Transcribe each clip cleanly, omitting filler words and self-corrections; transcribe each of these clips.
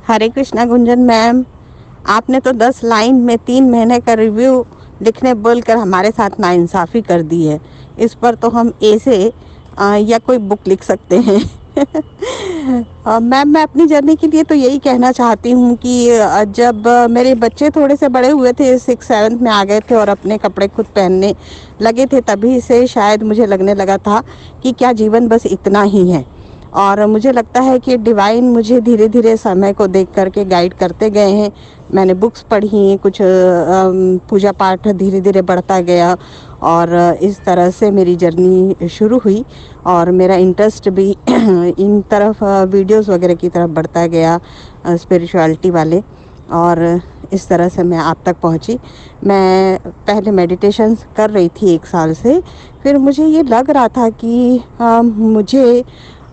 हरे Krishna Gunjan ma'am, आपने तो 10 line में 3 महीने का रिव्यू लिखने बोलकर हमारे साथ नाइंसाफ़ी कर दी है। इस पर तो हम ऐसे या कोई बुक लिख सकते हैं। मैम, मैं अपनी जर्नी के लिए तो यही कहना चाहती हूँ कि जब मेरे बच्चे थोड़े से बड़े हुए थे, 6-7 में आ गए थे और अपने कपड़े खुद पहनने लगे थे, तभी से शायद मुझे लगने लगा था कि क्या जीवन बस इतना ही है। और मुझे लगता है कि डिवाइन मुझे धीरे धीरे समय को देख करके गाइड करते गए हैं। मैंने बुक्स पढ़ी, कुछ पूजा पाठ धीरे धीरे बढ़ता गया और इस तरह से मेरी जर्नी शुरू हुई और मेरा इंटरेस्ट भी इन तरफ वीडियोस वगैरह की तरफ बढ़ता गया, स्पिरिचुअलिटी वाले। और इस तरह से मैं आप तक पहुंची। मैं पहले मेडिटेशन कर रही थी 1 साल से, फिर मुझे ये लग रहा था कि मुझे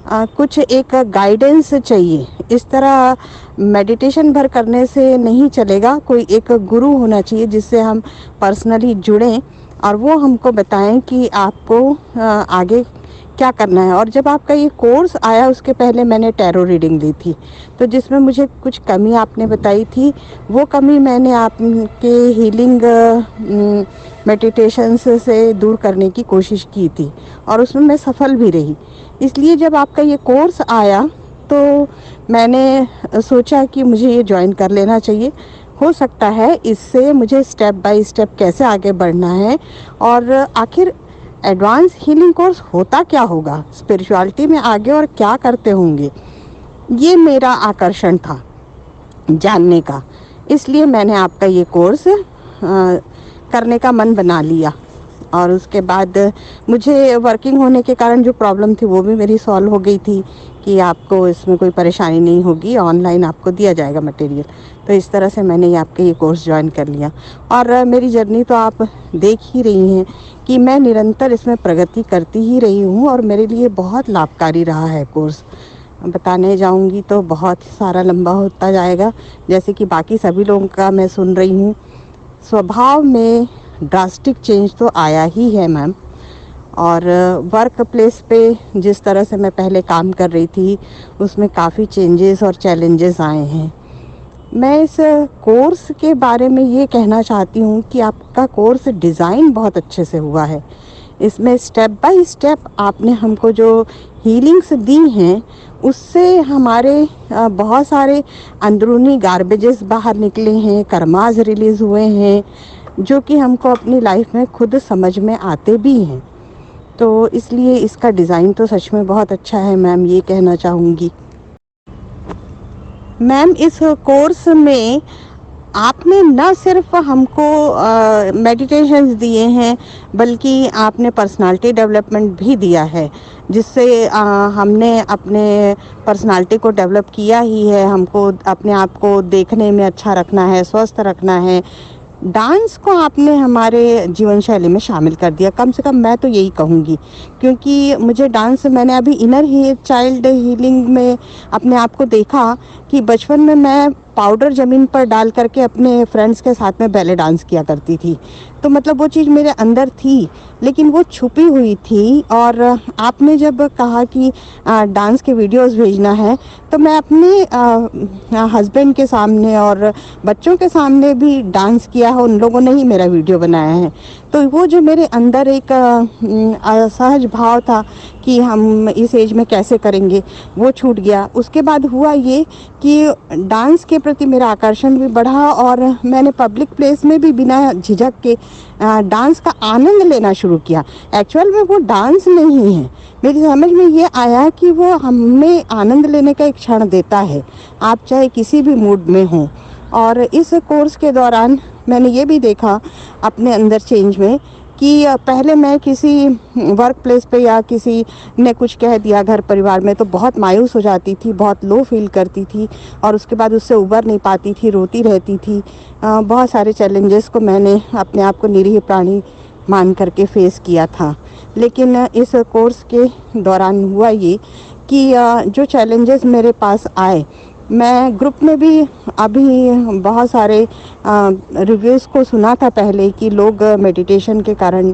कुछ एक गाइडेंस चाहिए। इस तरह मेडिटेशन भर करने से नहीं चलेगा, कोई एक गुरु होना चाहिए जिससे हम पर्सनली जुड़ें और वो हमको बताएं कि आपको आगे क्या करना है। और जब आपका ये कोर्स आया, उसके पहले मैंने टैरो रीडिंग ली थी, तो जिसमें मुझे कुछ कमी आपने बताई थी, वो कमी मैंने आपके हीलिंग मेडिटेशंस से दूर करने की कोशिश की थी और उसमें मैं सफल भी रही। इसलिए जब आपका ये कोर्स आया तो मैंने सोचा कि मुझे ये ज्वाइन कर लेना चाहिए। हो सकता है इससे मुझे स्टेप बाय स्टेप कैसे आगे बढ़ना है और आखिर एडवांस हीलिंग कोर्स होता क्या होगा, स्पिरिचुअलिटी में आगे और क्या करते होंगे, ये मेरा आकर्षण था जानने का। इसलिए मैंने आपका ये कोर्स करने का मन बना लिया। और उसके बाद मुझे वर्किंग होने के कारण जो प्रॉब्लम थी वो भी मेरी सॉल्व हो गई थी कि आपको इसमें कोई परेशानी नहीं होगी, ऑनलाइन आपको दिया जाएगा मटेरियल। तो इस तरह से मैंने आपके ये कोर्स ज्वाइन कर लिया और मेरी जर्नी तो आप देख ही रही हैं कि मैं निरंतर इसमें प्रगति करती ही रही हूँ और मेरे लिए बहुत लाभकारी रहा है कोर्स। बताने जाऊँगी तो बहुत सारा लंबा होता जाएगा। जैसे कि बाकी सभी लोगों का मैं सुन रही हूँ, स्वभाव में ड्रास्टिक चेंज तो आया ही है मैम। और वर्क प्लेस पे जिस तरह से मैं पहले काम कर रही थी उसमें काफ़ी चेंजेस और चैलेंजेस आए हैं। मैं इस कोर्स के बारे में ये कहना चाहती हूँ कि आपका कोर्स डिज़ाइन बहुत अच्छे से हुआ है। इसमें स्टेप बाय स्टेप आपने हमको जो हीलिंग्स दी हैं उससे हमारे बहुत सारे अंदरूनी गार्बेजेस बाहर निकले हैं, कर्मास रिलीज़ हुए हैं, जो कि हमको अपनी लाइफ में खुद समझ में आते भी हैं। तो इसलिए इसका डिज़ाइन तो सच में बहुत अच्छा है मैम, ये कहना चाहूँगी। मैम, इस कोर्स में आपने न सिर्फ हमको मेडिटेशंस दिए हैं, बल्कि आपने पर्सनालिटी डेवलपमेंट भी दिया है, जिससे हमने अपने पर्सनालिटी को डेवलप किया ही है। हमको अपने आप को देखने में अच्छा रखना है, स्वस्थ रखना है। डांस को आपने हमारे जीवन शैली में शामिल कर दिया, कम से कम मैं तो यही कहूँगी, क्योंकि मुझे डांस, मैंने अभी इनर ही चाइल्ड हीलिंग में अपने आप को देखा कि बचपन में मैं पाउडर ज़मीन पर डाल करके अपने फ्रेंड्स के साथ में बैले डांस किया करती थी। तो मतलब वो चीज़ मेरे अंदर थी, लेकिन वो छुपी हुई थी। और आपने जब कहा कि डांस के वीडियोस भेजना है, तो मैं अपने हस्बैंड के सामने और बच्चों के सामने भी डांस किया है, उन लोगों ने ही मेरा वीडियो बनाया है। तो वो जो मेरे अंदर एक असहज भाव था कि हम इस एज में कैसे करेंगे, वो छूट गया। उसके बाद हुआ ये कि डांस के प्रति मेरा आकर्षण भी बढ़ा और मैंने पब्लिक प्लेस में भी बिना झिझक के डांस का आनंद लेना शुरू किया। एक्चुअल में वो डांस नहीं है, मेरी समझ में ये आया कि वो हमें आनंद लेने का एक क्षण देता है, आप चाहे किसी भी मूड में हों। और इस कोर्स के दौरान मैंने ये भी देखा अपने अंदर चेंज में कि पहले मैं किसी वर्क प्लेस पे या किसी ने कुछ कह दिया घर परिवार में तो बहुत मायूस हो जाती थी, बहुत लो फील करती थी और उसके बाद उससे उबर नहीं पाती थी, रोती रहती थी। बहुत सारे चैलेंजेस को मैंने अपने आप को निरीह प्राणी मान करके फेस किया था। लेकिन इस कोर्स के दौरान हुआ ये कि जो चैलेंजेस मेरे पास आए मैं ग्रुप में भी अभी बहुत सारे रिव्यूज़ को सुना था पहले कि लोग मेडिटेशन के कारण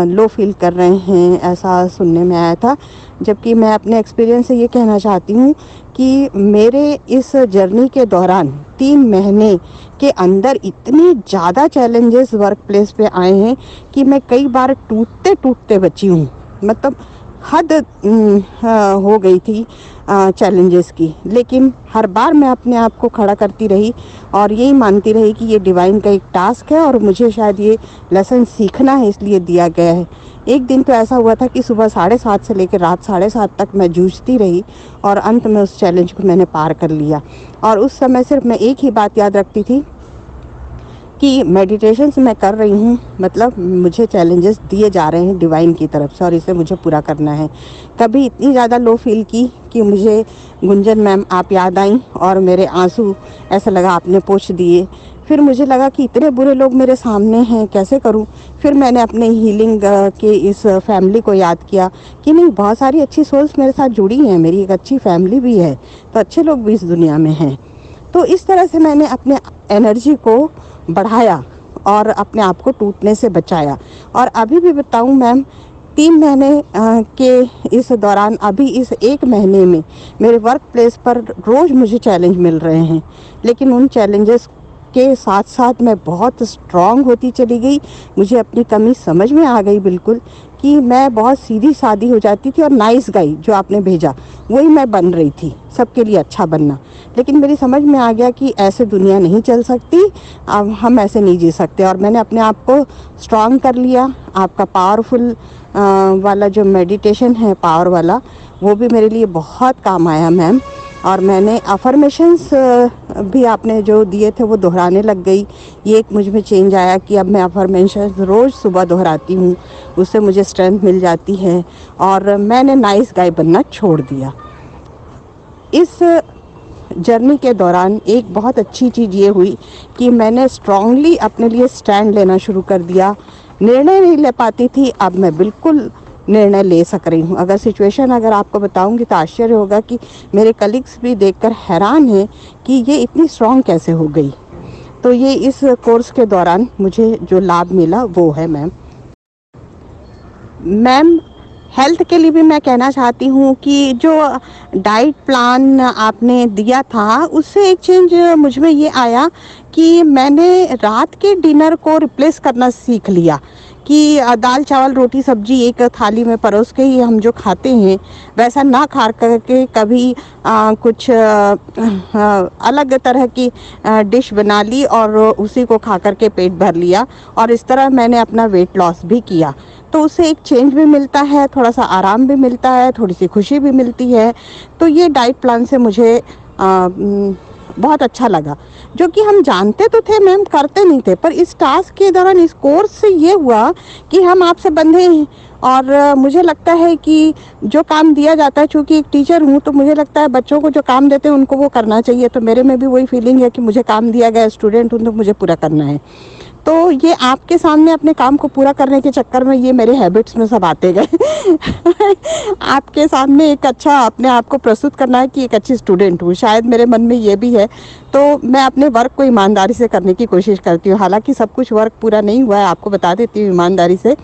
लो फील कर रहे हैं, ऐसा सुनने में आया था। जबकि मैं अपने एक्सपीरियंस से ये कहना चाहती हूँ कि मेरे इस जर्नी के दौरान 3 महीने के अंदर इतने ज़्यादा चैलेंजेस वर्क प्लेस पे आए हैं कि मैं कई बार टूटते टूटते बची हूँ। मतलब हद हो गई थी चैलेंजेस की, लेकिन हर बार मैं अपने आप को खड़ा करती रही और यही मानती रही कि ये डिवाइन का एक टास्क है और मुझे शायद ये लेसन सीखना है, इसलिए दिया गया है। एक दिन तो ऐसा हुआ था कि सुबह 7:30 से लेकर रात 7:30 तक मैं जूझती रही और अंत में उस चैलेंज को मैंने पार कर लिया। और उस समय सिर्फ मैं एक ही बात याद रखती थी कि मेडिटेशंस मैं कर रही हूँ, मतलब मुझे चैलेंजेस दिए जा रहे हैं डिवाइन की तरफ से और इसे मुझे पूरा करना है। कभी इतनी ज़्यादा लो फील की कि मुझे गुंजन मैम आप याद आई और मेरे आंसू ऐसा लगा आपने पोंछ दिए। फिर मुझे लगा कि इतने बुरे लोग मेरे सामने हैं, कैसे करूं। फिर मैंने अपने हीलिंग के इस फैमिली को याद किया कि नहीं, बहुत सारी अच्छी सोल्स मेरे साथ जुड़ी हैं, मेरी एक अच्छी फैमिली भी है, तो अच्छे लोग भी इस दुनिया में हैं। तो इस तरह से मैंने अपने एनर्जी को बढ़ाया और अपने आप को टूटने से बचाया। और अभी भी बताऊं मैम, 3 महीने के इस दौरान अभी इस 1 महीने में मेरे वर्क प्लेस पर रोज़ मुझे चैलेंज मिल रहे हैं, लेकिन उन चैलेंजेस के साथ साथ मैं बहुत स्ट्रांग होती चली गई। मुझे अपनी कमी समझ में आ गई बिल्कुल, कि मैं बहुत सीधी सादी हो जाती थी और नाइस गाई जो आपने भेजा वही मैं बन रही थी, सबके लिए अच्छा बनना। लेकिन मेरी समझ में आ गया कि ऐसे दुनिया नहीं चल सकती, अब हम ऐसे नहीं जी सकते। और मैंने अपने आप को स्ट्रांग कर लिया। आपका पावरफुल वाला जो मेडिटेशन है, पावर वाला, वो भी मेरे लिए बहुत काम आया मैम। और मैंने अफर्मेशंस भी आपने जो दिए थे वो दोहराने लग गई। ये एक मुझ में चेंज आया कि अब मैं अफर्मेशंस रोज़ सुबह दोहराती हूँ, उससे मुझे स्ट्रेंथ मिल जाती है। और मैंने नाइस गाय बनना छोड़ दिया। इस जर्नी के दौरान एक बहुत अच्छी चीज़ ये हुई कि मैंने स्ट्रांगली अपने लिए स्टैंड लेना शुरू कर दिया। निर्णय नहीं ले पाती थी, अब मैं बिल्कुल निर्णय ले सक रही हूँ। अगर सिचुएशन अगर आपको बताऊंगी तो आश्चर्य होगा कि मेरे कलीग्स भी देखकर हैरान हैं कि ये इतनी स्ट्रांग कैसे हो गई। तो ये इस कोर्स के दौरान मुझे जो लाभ मिला वो है मैम। मैम, हेल्थ के लिए भी मैं कहना चाहती हूँ कि जो डाइट प्लान आपने दिया था उससे एक चेंज मुझ में ये आया कि मैंने रात के डिनर को रिप्लेस करना सीख लिया कि दाल चावल रोटी सब्जी एक थाली में परोस के ही हम जो खाते हैं वैसा ना खा करके कभी कुछ अलग तरह की डिश बना ली और उसी को खा करके पेट भर लिया। और इस तरह मैंने अपना वेट लॉस भी किया। तो उससे एक चेंज भी मिलता है, थोड़ा सा आराम भी मिलता है, थोड़ी सी खुशी भी मिलती है। तो ये डाइट प्लान से मुझे बहुत अच्छा लगा, जो कि हम जानते तो थे मैम, करते नहीं थे। पर इस टास्क के दौरान इस कोर्स से ये हुआ कि हम आपसे बंधे हैं। और मुझे लगता है कि जो काम दिया जाता है, चूँकि एक टीचर हूँ तो मुझे लगता है बच्चों को जो काम देते हैं उनको वो करना चाहिए। तो मेरे में भी वही फीलिंग है कि मुझे काम दिया गया, स्टूडेंट हूँ तो मुझे पूरा करना है। तो ये आपके सामने अपने काम को पूरा करने के चक्कर में ये मेरे हैबिट्स में सब आते गए। आपके सामने एक अच्छा अपने आप को प्रस्तुत करना है कि एक अच्छी स्टूडेंट हूँ, शायद मेरे मन में ये भी है। तो मैं अपने वर्क को ईमानदारी से करने की कोशिश करती हूँ। हालांकि सब कुछ वर्क पूरा नहीं हुआ है, आपको बता देती हूँ ईमानदारी से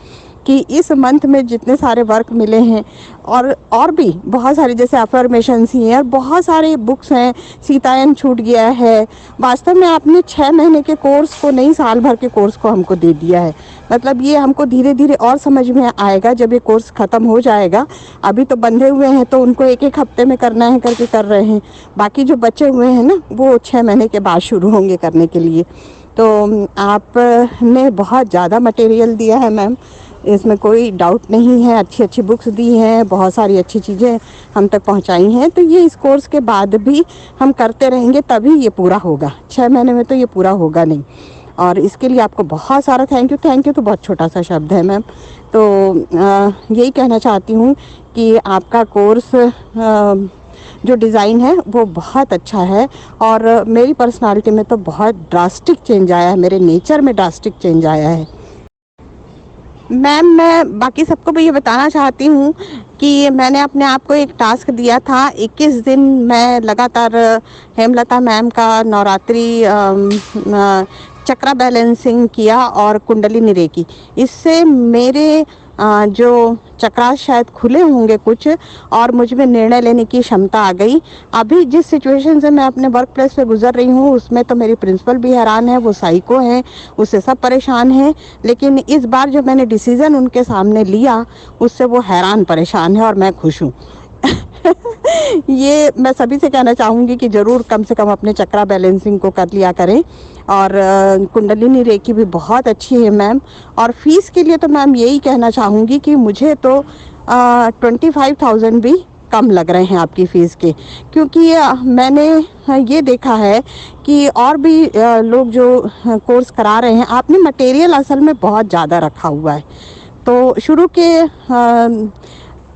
कि इस मंथ में जितने सारे वर्क मिले हैं और भी बहुत सारे जैसे अफर्मेशंस ही हैं और बहुत सारे बुक्स हैं, सीतायन छूट गया है। वास्तव में आपने 6 महीने के कोर्स को नहीं, साल भर के कोर्स को हमको दे दिया है। मतलब ये हमको धीरे धीरे और समझ में आएगा जब ये कोर्स ख़त्म हो जाएगा। अभी तो बंधे हुए हैं तो उनको एक एक हफ्ते में करना है करके कर रहे हैं। बाकी जो बचे हुए हैं ना वो 6 महीने के बाद शुरू होंगे करने के लिए। तो आपने बहुत ज़्यादा मटेरियल दिया है मैम, इसमें कोई डाउट नहीं है। अच्छी अच्छी बुक्स दी हैं, बहुत सारी अच्छी चीज़ें हम तक पहुंचाई हैं। तो ये इस कोर्स के बाद भी हम करते रहेंगे तभी ये पूरा होगा। 6 महीने में तो ये पूरा होगा नहीं। और इसके लिए आपको बहुत सारा थैंक यू। थैंक यू तो बहुत छोटा सा शब्द है मैम। तो यही कहना चाहती हूँ कि आपका कोर्स जो डिज़ाइन है वो बहुत अच्छा है और मेरी पर्सनालिटी में तो बहुत ड्रास्टिक चेंज आया है, मेरे नेचर में ड्रास्टिक चेंज आया है। मैम, मैं बाकी सबको भी ये बताना चाहती हूँ कि मैंने अपने आप को एक टास्क दिया था। 21 दिन मैं लगातार हेमलता मैम का नवरात्रि चक्रा बैलेंसिंग किया और कुंडली रेकी। इससे मेरे जो चक्रास शायद खुले होंगे कुछ, और मुझ में निर्णय लेने की क्षमता आ गई। अभी जिस सिचुएशन से मैं अपने वर्क प्लेस पे गुजर रही हूँ, उसमें तो मेरी प्रिंसिपल भी हैरान है, वो साइको है, उससे सब परेशान हैं। लेकिन इस बार जो मैंने डिसीज़न उनके सामने लिया, उससे वो हैरान परेशान है और मैं खुश हूँ। ये मैं सभी से कहना चाहूँगी कि ज़रूर कम से कम अपने चक्रा बैलेंसिंग को कर लिया करें। और कुंडलिनी रेकी भी बहुत अच्छी है मैम। और फीस के लिए तो मैम यही कहना चाहूँगी कि मुझे तो 25,000 भी कम लग रहे हैं आपकी फ़ीस के, क्योंकि मैंने ये देखा है कि और भी लोग जो कोर्स करा रहे हैं, आपने मटेरियल असल में बहुत ज़्यादा रखा हुआ है। तो शुरू के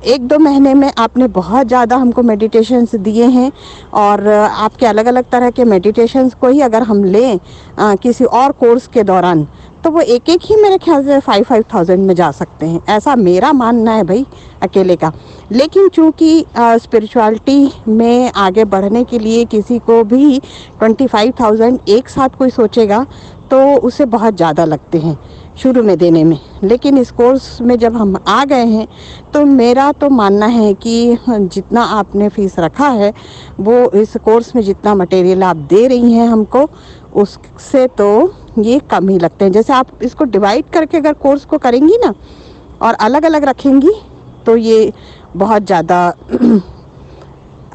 1-2 महीने में आपने बहुत ज़्यादा हमको मेडिटेशंस दिए हैं, और आपके अलग अलग तरह के मेडिटेशंस को ही अगर हम लें किसी और कोर्स के दौरान, तो वो एक एक ही मेरे ख्याल से 5,000 में जा सकते हैं, ऐसा मेरा मानना है भाई, अकेले का। लेकिन चूँकि स्पिरिचुअलिटी में आगे बढ़ने के लिए किसी को भी 25,000 एक साथ कोई सोचेगा तो उसे बहुत ज़्यादा लगते हैं शुरू में देने में। लेकिन इस कोर्स में जब हम आ गए हैं, तो मेरा तो मानना है कि जितना आपने फ़ीस रखा है, वो इस कोर्स में जितना मटेरियल आप दे रही हैं हमको, उससे तो ये कम ही लगते हैं। जैसे आप इसको डिवाइड करके अगर कोर्स को करेंगी ना और अलग अलग रखेंगी, तो ये बहुत ज़्यादा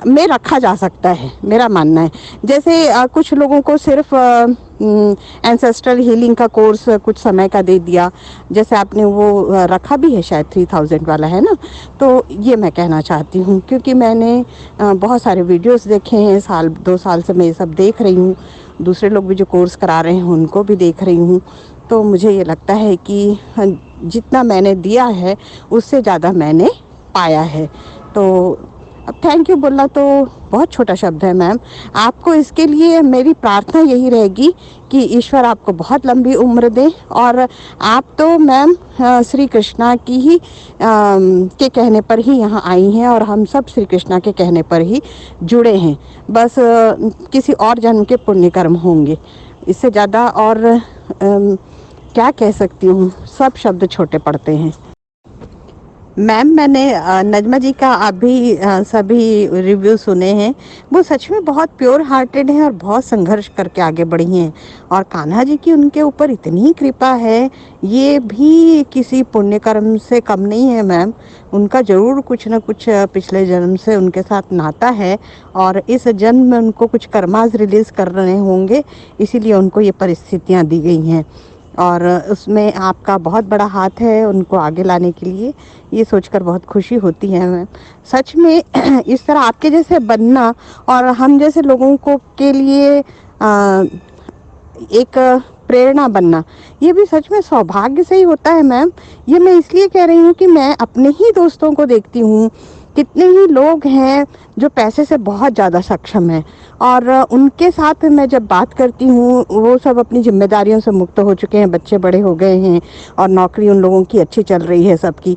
में रखा जा सकता है, मेरा मानना है। जैसे कुछ लोगों को सिर्फ एंसेस्ट्रल हीलिंग का कोर्स कुछ समय का दे दिया, जैसे आपने वो रखा भी है शायद 3,000 वाला, है ना। तो ये मैं कहना चाहती हूँ, क्योंकि मैंने बहुत सारे वीडियोस देखे हैं, 1-2 साल से मैं ये सब देख रही हूँ। दूसरे लोग भी जो कोर्स करा रहे हैं उनको भी देख रही हूँ। तो मुझे ये लगता है कि जितना मैंने दिया है उससे ज़्यादा मैंने पाया है। तो अब थैंक यू बोलना तो बहुत छोटा शब्द है मैम। आपको इसके लिए मेरी प्रार्थना यही रहेगी कि ईश्वर आपको बहुत लंबी उम्र दे। और आप तो मैम श्री कृष्णा की ही के कहने पर ही यहाँ आई हैं, और हम सब श्री कृष्णा के कहने पर ही जुड़े हैं। बस किसी और जन्म के पुण्य कर्म होंगे, इससे ज़्यादा और क्या कह सकती हूँ, सब शब्द छोटे पड़ते हैं। मैम, मैंने नजमा जी का अभी सभी रिव्यू सुने हैं। वो सच में बहुत प्योर हार्टेड हैं और बहुत संघर्ष करके आगे बढ़ी हैं। और कान्हा जी की उनके ऊपर इतनी कृपा है, ये भी किसी पुण्य कर्म से कम नहीं है मैम। उनका ज़रूर कुछ न कुछ पिछले जन्म से उनके साथ नाता है, और इस जन्म में उनको कुछ कर्मास रिलीज़ कर रहे होंगे, इसीलिए उनको ये परिस्थितियाँ दी गई हैं। और उसमें आपका बहुत बड़ा हाथ है उनको आगे लाने के लिए। ये सोचकर बहुत खुशी होती है मैम। सच में इस तरह आपके जैसे बनना और हम जैसे लोगों को के लिए एक प्रेरणा बनना, ये भी सच में सौभाग्य से ही होता है मैम। ये मैं इसलिए कह रही हूँ कि मैं अपने ही दोस्तों को देखती हूँ, कितने ही लोग हैं जो पैसे से बहुत ज़्यादा सक्षम हैं, और उनके साथ मैं जब बात करती हूँ, वो सब अपनी जिम्मेदारियों से मुक्त हो चुके हैं, बच्चे बड़े हो गए हैं, और नौकरी उन लोगों की अच्छी चल रही है सबकी।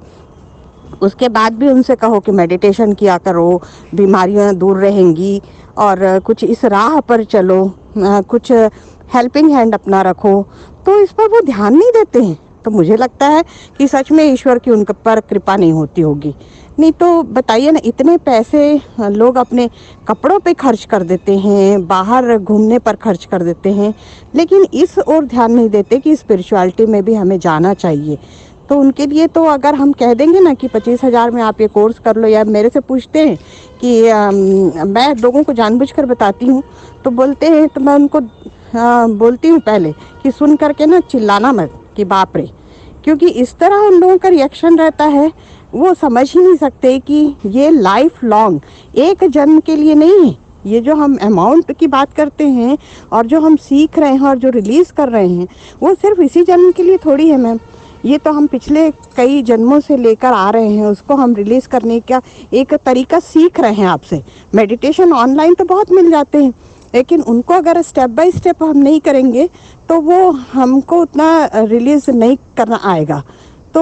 उसके बाद भी उनसे कहो कि मेडिटेशन किया करो, बीमारियां दूर रहेंगी, और कुछ इस राह पर चलो, कुछ हेल्पिंग हैंड अपना रखो, तो इस पर वो ध्यान नहीं देते हैं। तो मुझे लगता है कि सच में ईश्वर की उन पर कृपा नहीं होती होगी। नहीं तो बताइए ना, इतने पैसे लोग अपने कपड़ों पे खर्च कर देते हैं, बाहर घूमने पर खर्च कर देते हैं, लेकिन इस ओर ध्यान नहीं देते कि स्पिरिचुअलिटी में भी हमें जाना चाहिए। तो उनके लिए तो अगर हम कह देंगे ना कि 25,000 में आप ये कोर्स कर लो, या मेरे से पूछते हैं कि मैं लोगों को जानबूझकर बताती हूँ, तो बोलते हैं, तो मैं उनको बोलती हूँ पहले कि सुन करके ना चिल्लाना मत कि बाप रे, क्योंकि इस तरह उन लोगों का रिएक्शन रहता है, वो समझ ही नहीं सकते कि ये लाइफ लॉन्ग एक जन्म के लिए नहीं है। ये जो हम अमाउंट की बात करते हैं और जो हम सीख रहे हैं और जो रिलीज़ कर रहे हैं, वो सिर्फ इसी जन्म के लिए थोड़ी है मैम। ये तो हम पिछले कई जन्मों से लेकर आ रहे हैं, उसको हम रिलीज़ करने का एक तरीका सीख रहे हैं आपसे। मेडिटेशन ऑनलाइन तो बहुत मिल जाते हैं, लेकिन उनको अगर स्टेप बाय स्टेप हम नहीं करेंगे, तो वो हमको उतना रिलीज़ नहीं करना आएगा। तो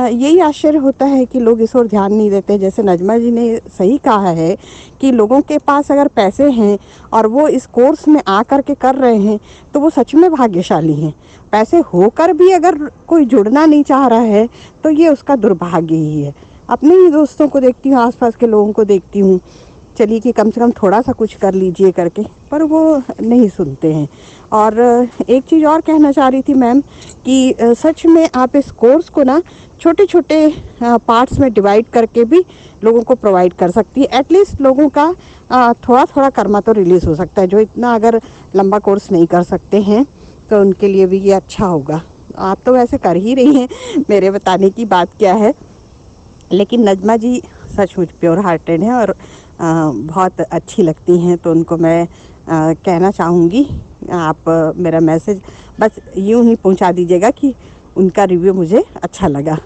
यही आश्चर्य होता है कि लोग इस ओर ध्यान नहीं देते। जैसे नजमा जी ने सही कहा है कि लोगों के पास अगर पैसे हैं और वो इस कोर्स में आ कर के कर रहे हैं तो वो सच में भाग्यशाली हैं। पैसे होकर भी अगर कोई जुड़ना नहीं चाह रहा है तो ये उसका दुर्भाग्य ही है। अपने ही दोस्तों को देखती हूँ, आसपास के लोगों को देखती हूँ, चलिए कि कम से कम थोड़ा सा कुछ कर लीजिए करके, पर वो नहीं सुनते हैं। और एक चीज़ और कहना चाह रही थी मैम कि सच में आप इस कोर्स को ना छोटे छोटे पार्ट्स में डिवाइड करके भी लोगों को प्रोवाइड कर सकती है। एटलीस्ट लोगों का थोड़ा थोड़ा कर्मा तो रिलीज़ हो सकता है। जो इतना अगर लंबा कोर्स नहीं कर सकते हैं तो उनके लिए भी ये अच्छा होगा। आप तो वैसे कर ही रही हैं, मेरे बताने की बात क्या है। लेकिन नजमा जी सचमुच प्योर हार्टेड हैं और बहुत अच्छी लगती हैं, तो उनको मैं कहना चाहूँगी आप मेरा मैसेज बस यूँ ही पहुँचा दीजिएगा कि उनका रिव्यू मुझे अच्छा लगा।